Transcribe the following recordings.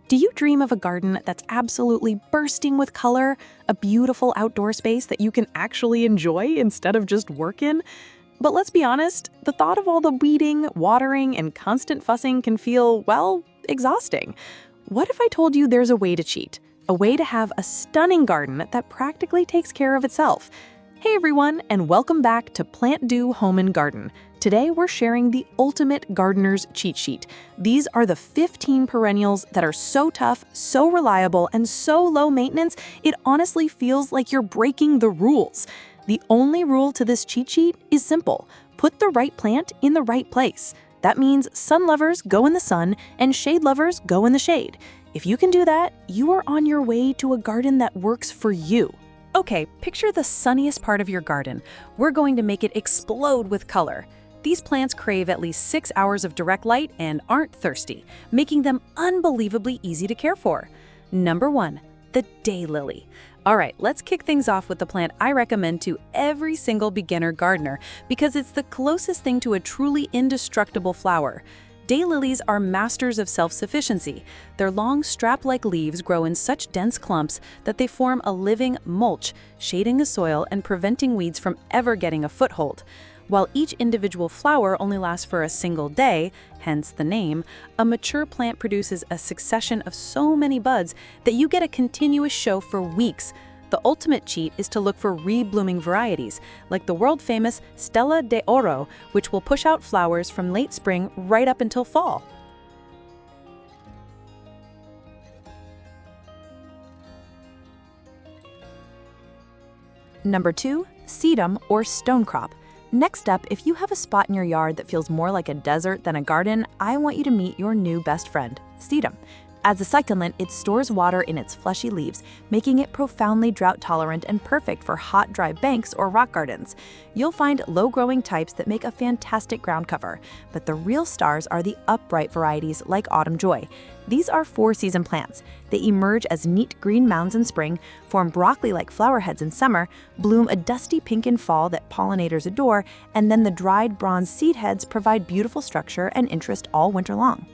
Do you dream of a garden that's absolutely bursting with color, a beautiful outdoor space that you can actually enjoy instead of just work in? But let's be honest, the thought of all the weeding, watering, and constant fussing can feel, well, exhausting. What if I told you there's a way to cheat? A way to have a stunning garden that practically takes care of itself? Hey everyone, and welcome back to PlantDo Home and Garden. Today we're sharing the ultimate gardener's cheat sheet. These are the 15 perennials that are so tough, so reliable, and so low maintenance, it honestly feels like you're breaking the rules. The only rule to this cheat sheet is simple. Put the right plant in the right place. That means sun lovers go in the sun and shade lovers go in the shade. If you can do that, you are on your way to a garden that works for you. Okay, picture the sunniest part of your garden. We're going to make it explode with color. These plants crave at least 6 hours of direct light and aren't thirsty, making them unbelievably easy to care for. Number 1, the daylily. All right, let's kick things off with the plant I recommend to every single beginner gardener because it's the closest thing to a truly indestructible flower. Daylilies are masters of self-sufficiency. Their long strap-like leaves grow in such dense clumps that they form a living mulch, shading the soil and preventing weeds from ever getting a foothold. While each individual flower only lasts for a single day, hence the name, a mature plant produces a succession of so many buds that you get a continuous show for weeks. The ultimate cheat is to look for re-blooming varieties, like the world-famous Stella de Oro, which will push out flowers from late spring right up until fall. Number 2, Sedum or stonecrop. Next up, if you have a spot in your yard that feels more like a desert than a garden, I want you to meet your new best friend, Sedum. As a succulent, it stores water in its fleshy leaves, making it profoundly drought-tolerant and perfect for hot, dry banks or rock gardens. You'll find low-growing types that make a fantastic ground cover, but the real stars are the upright varieties like Autumn Joy. These are 4-season plants. They emerge as neat green mounds in spring, form broccoli-like flower heads in summer, bloom a dusty pink in fall that pollinators adore, and then the dried bronze seed heads provide beautiful structure and interest all winter long.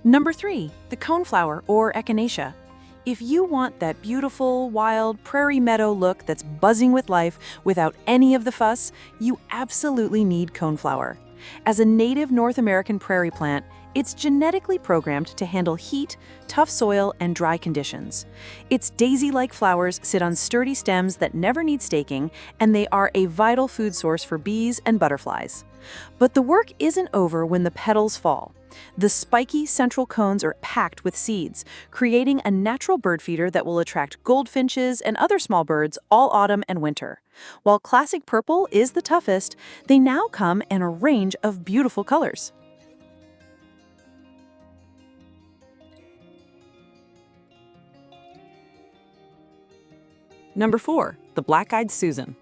Number 3, the coneflower or echinacea. If you want that beautiful, wild, prairie meadow look that's buzzing with life without any of the fuss, you absolutely need coneflower. As a native North American prairie plant, it's genetically programmed to handle heat, tough soil, and dry conditions. Its daisy-like flowers sit on sturdy stems that never need staking, and they are a vital food source for bees and butterflies. But the work isn't over when the petals fall. The spiky central cones are packed with seeds, creating a natural bird feeder that will attract goldfinches and other small birds all autumn and winter. While classic purple is the toughest, they now come in a range of beautiful colors. Number 4, the Blackeyed Susan.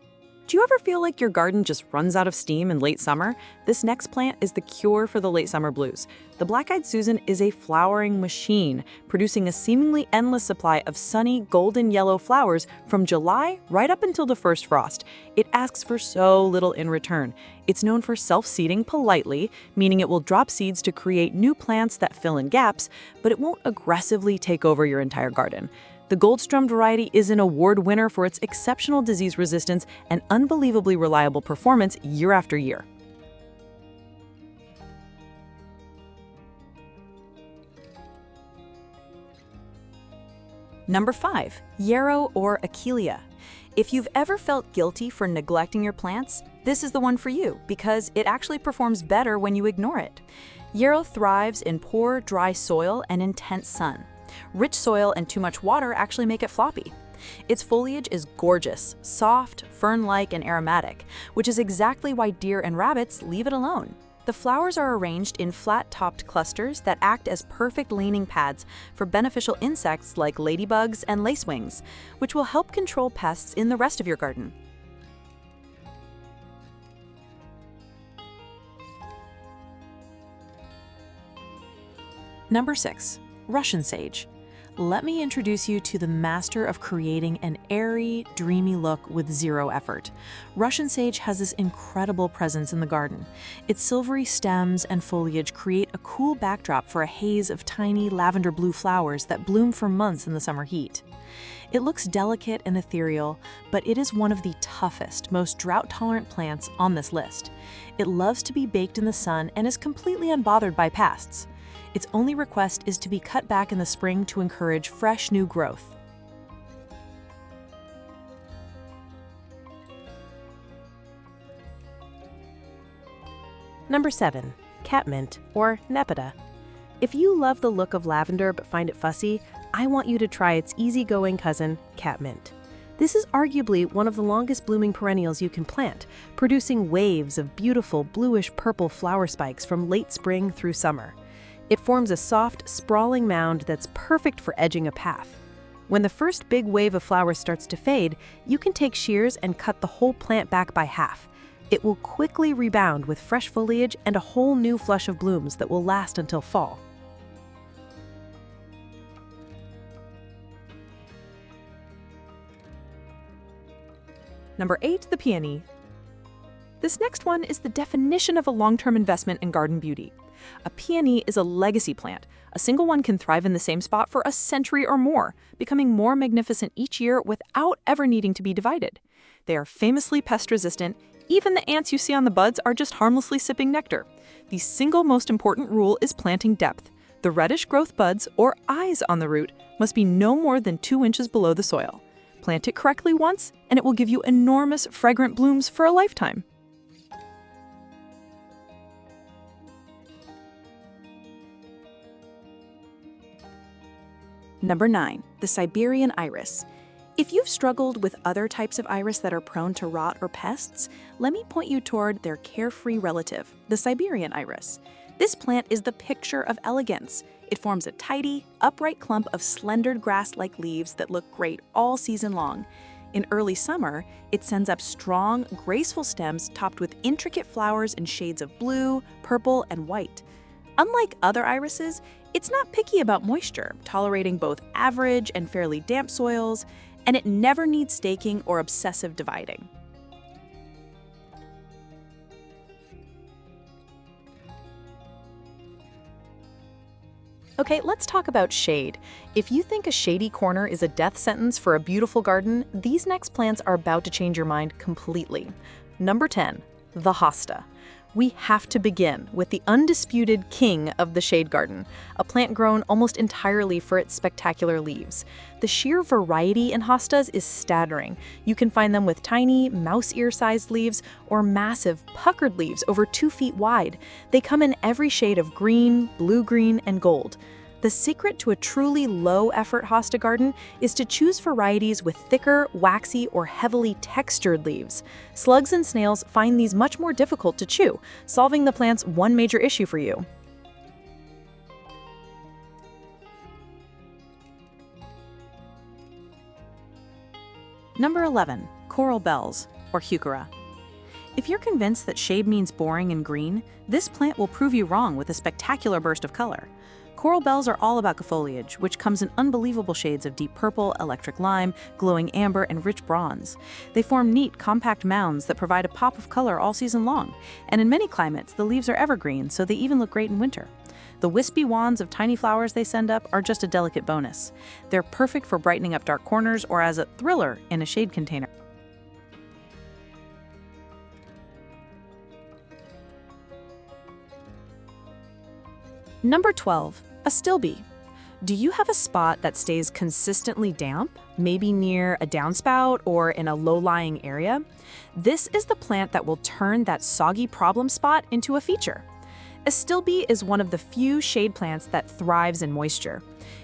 Do you ever feel like your garden just runs out of steam in late summer? This next plant is the cure for the late summer blues. The Blackeyed Susan is a flowering machine, producing a seemingly endless supply of sunny golden yellow flowers from July right up until the first frost. It asks for so little in return. It's known for self-seeding politely, meaning it will drop seeds to create new plants that fill in gaps, but it won't aggressively take over your entire garden. The Goldstrum variety is an award winner for its exceptional disease resistance and unbelievably reliable performance year after year. Number 5, Yarrow or Achilia. If you've ever felt guilty for neglecting your plants, this is the one for you because it actually performs better when you ignore it. Yarrow thrives in poor, dry soil and intense sun. Rich soil and too much water actually make it floppy. Its foliage is gorgeous, soft, fern-like, and aromatic, which is exactly why deer and rabbits leave it alone. The flowers are arranged in flat-topped clusters that act as perfect leaning pads for beneficial insects like ladybugs and lacewings, which will help control pests in the rest of your garden. Number 6, Russian sage. Let me introduce you to the master of creating an airy, dreamy look with zero effort. Russian sage has this incredible presence in the garden. Its silvery stems and foliage create a cool backdrop for a haze of tiny lavender blue flowers that bloom for months in the summer heat. It looks delicate and ethereal, but it is one of the toughest, most drought-tolerant plants on this list. It loves to be baked in the sun and is completely unbothered by pests. Its only request is to be cut back in the spring to encourage fresh new growth. Number 7. Catmint, or Nepeta. If you love the look of lavender but find it fussy, I want you to try its easygoing cousin, Catmint. This is arguably one of the longest blooming perennials you can plant, producing waves of beautiful bluish-purple flower spikes from late spring through summer. It forms a soft, sprawling mound that's perfect for edging a path. When the first big wave of flowers starts to fade, you can take shears and cut the whole plant back by half. It will quickly rebound with fresh foliage and a whole new flush of blooms that will last until fall. Number 8, the peony. This next one is the definition of a long-term investment in garden beauty. A peony is a legacy plant. A single one can thrive in the same spot for a century or more, becoming more magnificent each year without ever needing to be divided. They are famously pest-resistant. Even the ants you see on the buds are just harmlessly sipping nectar. The single most important rule is planting depth. The reddish growth buds, or eyes on the root, must be no more than 2 inches below the soil. Plant it correctly once, and it will give you enormous, fragrant blooms for a lifetime. Number 9, the Siberian Iris. If you've struggled with other types of iris that are prone to rot or pests, let me point you toward their carefree relative, the Siberian Iris. This plant is the picture of elegance. It forms a tidy, upright clump of slendered grass-like leaves that look great all season long. In early summer, it sends up strong, graceful stems topped with intricate flowers in shades of blue, purple, and white. Unlike other irises, it's not picky about moisture, tolerating both average and fairly damp soils, and it never needs staking or obsessive dividing. Okay, let's talk about shade. If you think a shady corner is a death sentence for a beautiful garden, these next plants are about to change your mind completely. Number 10, the Hosta. We have to begin with the undisputed king of the shade garden, a plant grown almost entirely for its spectacular leaves. The sheer variety in hostas is staggering. You can find them with tiny, mouse ear-sized leaves or massive, puckered leaves over 2 feet wide. They come in every shade of green, blue-green, and gold. The secret to a truly low-effort hosta garden is to choose varieties with thicker, waxy, or heavily textured leaves. Slugs and snails find these much more difficult to chew, solving the plant's one major issue for you. Number 11, coral bells, or heuchera. If you're convinced that shade means boring and green, this plant will prove you wrong with a spectacular burst of color. Coral bells are all about foliage, which comes in unbelievable shades of deep purple, electric lime, glowing amber, and rich bronze. They form neat, compact mounds that provide a pop of color all season long, and in many climates, the leaves are evergreen, so they even look great in winter. The wispy wands of tiny flowers they send up are just a delicate bonus. They're perfect for brightening up dark corners or as a thriller in a shade container. Number 12, a Stillbe. Do you have a spot that stays consistently damp, maybe near a downspout or in a low-lying area? This is the plant that will turn that soggy problem spot into a feature. A Stillbe is one of the few shade plants that thrives in moisture.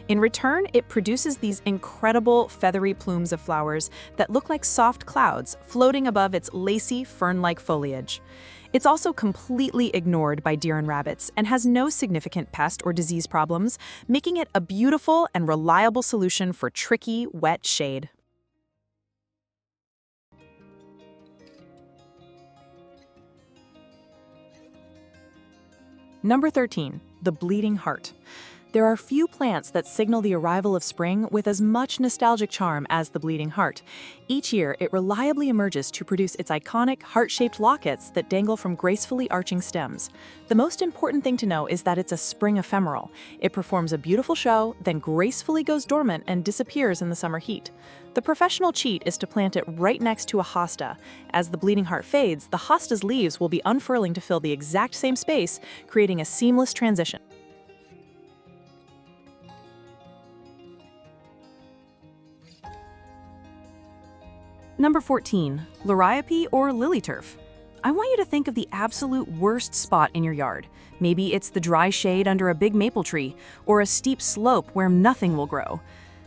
In return, it produces these incredible feathery plumes of flowers that look like soft clouds floating above its lacy, fern-like foliage. It's also completely ignored by deer and rabbits and has no significant pest or disease problems, making it a beautiful and reliable solution for tricky, wet shade. Number 13, the bleeding heart. There are few plants that signal the arrival of spring with as much nostalgic charm as the bleeding heart. Each year, it reliably emerges to produce its iconic heart-shaped lockets that dangle from gracefully arching stems. The most important thing to know is that it's a spring ephemeral. It performs a beautiful show, then gracefully goes dormant and disappears in the summer heat. The professional cheat is to plant it right next to a hosta. As the bleeding heart fades, the hosta's leaves will be unfurling to fill the exact same space, creating a seamless transition. Number 14. Lariape or lily turf. I want you to think of the absolute worst spot in your yard. Maybe it's the dry shade under a big maple tree, or a steep slope where nothing will grow.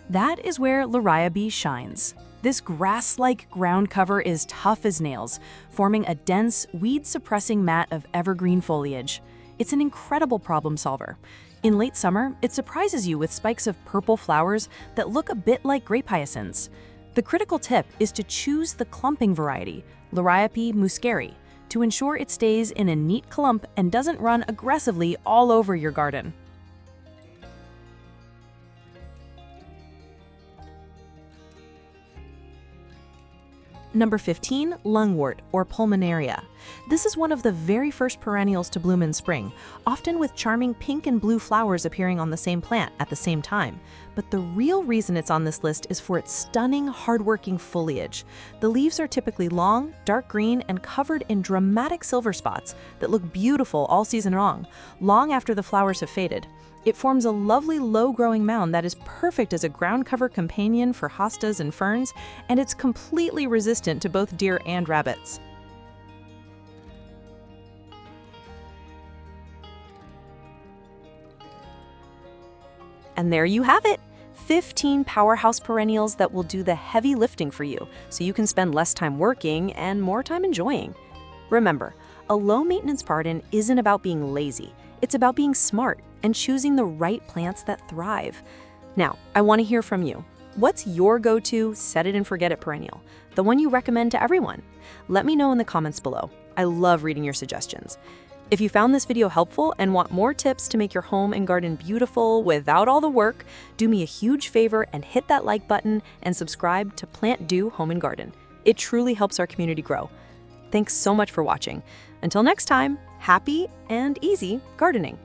That is where Lariape shines. This grass-like ground cover is tough as nails, forming a dense, weed-suppressing mat of evergreen foliage. It's an incredible problem solver. In late summer, it surprises you with spikes of purple flowers that look a bit like grape hyacinths. The critical tip is to choose the clumping variety, Lariape muscari, to ensure it stays in a neat clump and doesn't run aggressively all over your garden. Number 15, Lungwort or Pulmonaria. This is one of the very first perennials to bloom in spring, often with charming pink and blue flowers appearing on the same plant at the same time. But the real reason it's on this list is for its stunning, hardworking foliage. The leaves are typically long, dark green, and covered in dramatic silver spots that look beautiful all season long after the flowers have faded. It forms a lovely low-growing mound that is perfect as a ground cover companion for hostas and ferns, and it's completely resistant to both deer and rabbits. And there you have it! 15 powerhouse perennials that will do the heavy lifting for you, so you can spend less time working and more time enjoying. Remember, a low-maintenance garden isn't about being lazy. It's about being smart and choosing the right plants that thrive. Now, I want to hear from you. What's your go-to set-it-and-forget-it perennial? The one you recommend to everyone? Let me know in the comments below. I love reading your suggestions. If you found this video helpful and want more tips to make your home and garden beautiful without all the work, do me a huge favor and hit that like button and subscribe to PlantDo Home and Garden. It truly helps our community grow. Thanks so much for watching. Until next time, happy and easy gardening.